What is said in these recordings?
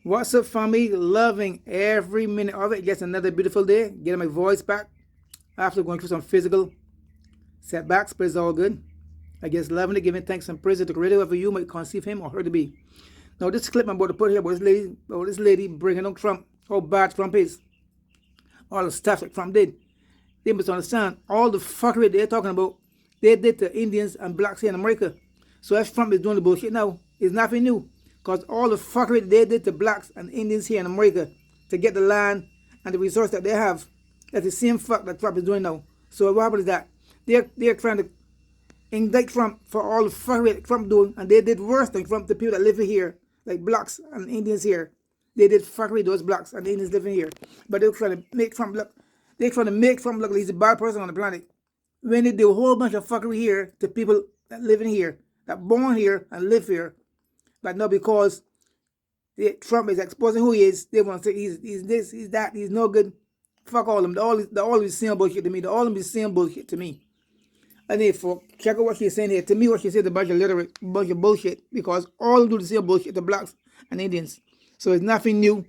What's up, family? Loving every minute of it. Just another beautiful day. Getting my voice back after going through some physical setbacks, but it's all good. I guess loving it, giving thanks and praise to the Creator, whoever you might conceive him or her to be. Now, this clip I'm about to put here about this lady bringing on Trump, how bad Trump is, all the stuff that Trump did. They must understand all the fuckery they're talking about. They did to Indians and blacks here in America. So if Trump is doing the bullshit now, it's nothing new. Because all the fuckery they did to blacks and Indians here in America to get the land and the resource that they have, that's the same fuck that Trump is doing now. So what happened is that they're trying to indict Trump for all the fuckery that Trump doing, and they did worse than Trump to people that live here, like blacks and Indians here. They did fuckery those blacks and Indians living here. But they're trying to make Trump look like he's a bad person on the planet. When they do a whole bunch of fuckery here to people that live in here, that born here and live here. But not because Trump is exposing who he is. They want to say he's this, he's that, he's no good. Fuck all of them. They're all the same bullshit to me. They're all the same bullshit to me. And if check out what she's saying here. To me, what she said is a bunch of bullshit, because all do the same bullshit to blacks and Indians. So it's nothing new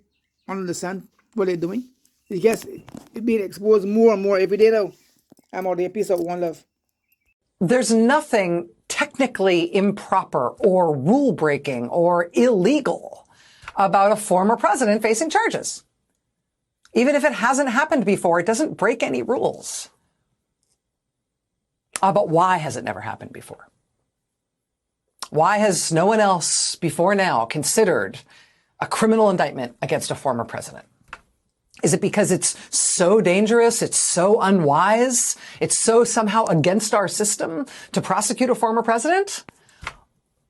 under the sun what they're doing. It's just it's being exposed more and more every day now. I'm out there. Peace out. One love. There's nothing technically improper or rule breaking or illegal about a former president facing charges. Even if it hasn't happened before, it doesn't break any rules. But why has it never happened before? Why has no one else before now considered a criminal indictment against a former president? Is it because it's so dangerous, it's so unwise, it's so somehow against our system to prosecute a former president?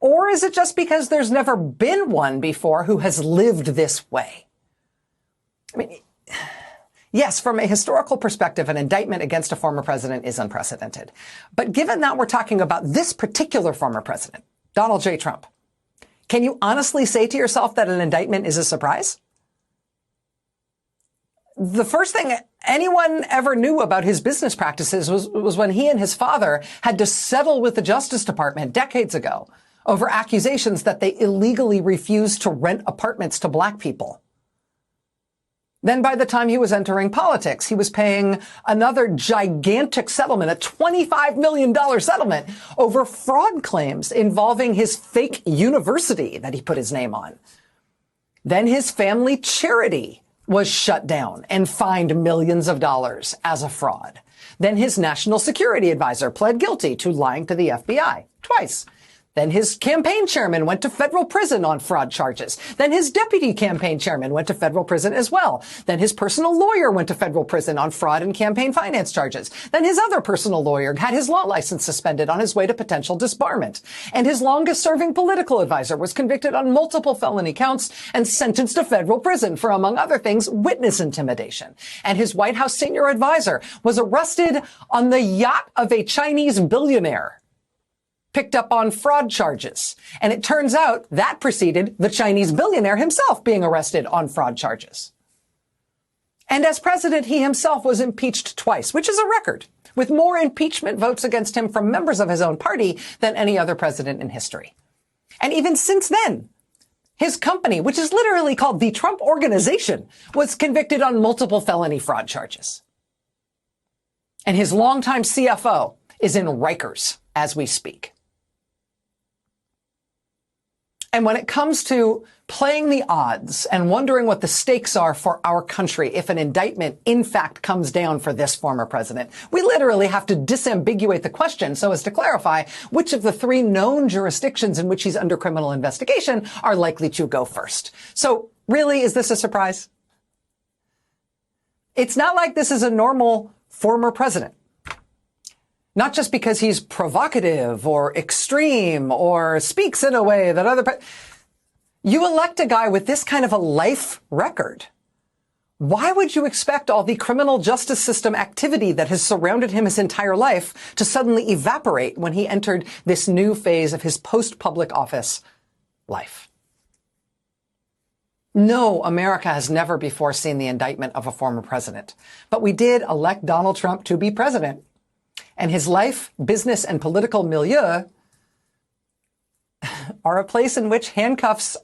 Or is it just because there's never been one before who has lived this way? I mean, yes, from a historical perspective, an indictment against a former president is unprecedented. But given that we're talking about this particular former president, Donald J. Trump, can you honestly say to yourself that an indictment is a surprise? The first thing anyone ever knew about his business practices was when he and his father had to settle with the Justice Department decades ago over accusations that they illegally refused to rent apartments to black people. Then by the time he was entering politics, he was paying another gigantic settlement, a $25 million settlement over fraud claims involving his fake university that he put his name on. Then his family charity was shut down and fined millions of dollars as a fraud. Then his national security advisor pled guilty to lying to the FBI twice. Then his campaign chairman went to federal prison on fraud charges. Then his deputy campaign chairman went to federal prison as well. Then his personal lawyer went to federal prison on fraud and campaign finance charges. Then his other personal lawyer had his law license suspended on his way to potential disbarment. And his longest serving political advisor was convicted on multiple felony counts and sentenced to federal prison for, among other things, witness intimidation. And his White House senior advisor was arrested on the yacht of a Chinese billionaire, picked up on fraud charges. And it turns out that preceded the Chinese billionaire himself being arrested on fraud charges. And as president, he himself was impeached twice, which is a record, with more impeachment votes against him from members of his own party than any other president in history. And even since then, his company, which is literally called the Trump Organization, was convicted on multiple felony fraud charges. And his longtime CFO is in Rikers as we speak. And when it comes to playing the odds and wondering what the stakes are for our country if an indictment in fact comes down for this former president, we literally have to disambiguate the question so as to clarify which of the three known jurisdictions in which he's under criminal investigation are likely to go first. So really, is this a surprise? It's not like this is a normal former president. Not just because he's provocative or extreme or speaks in a way that you elect a guy with this kind of a life record. Why would you expect all the criminal justice system activity that has surrounded him his entire life to suddenly evaporate when he entered this new phase of his post-public office life? No, America has never before seen the indictment of a former president, but we did elect Donald Trump to be president. And his life, business, and political milieu are a place in which handcuffs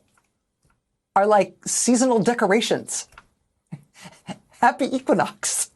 are like seasonal decorations. Happy equinox.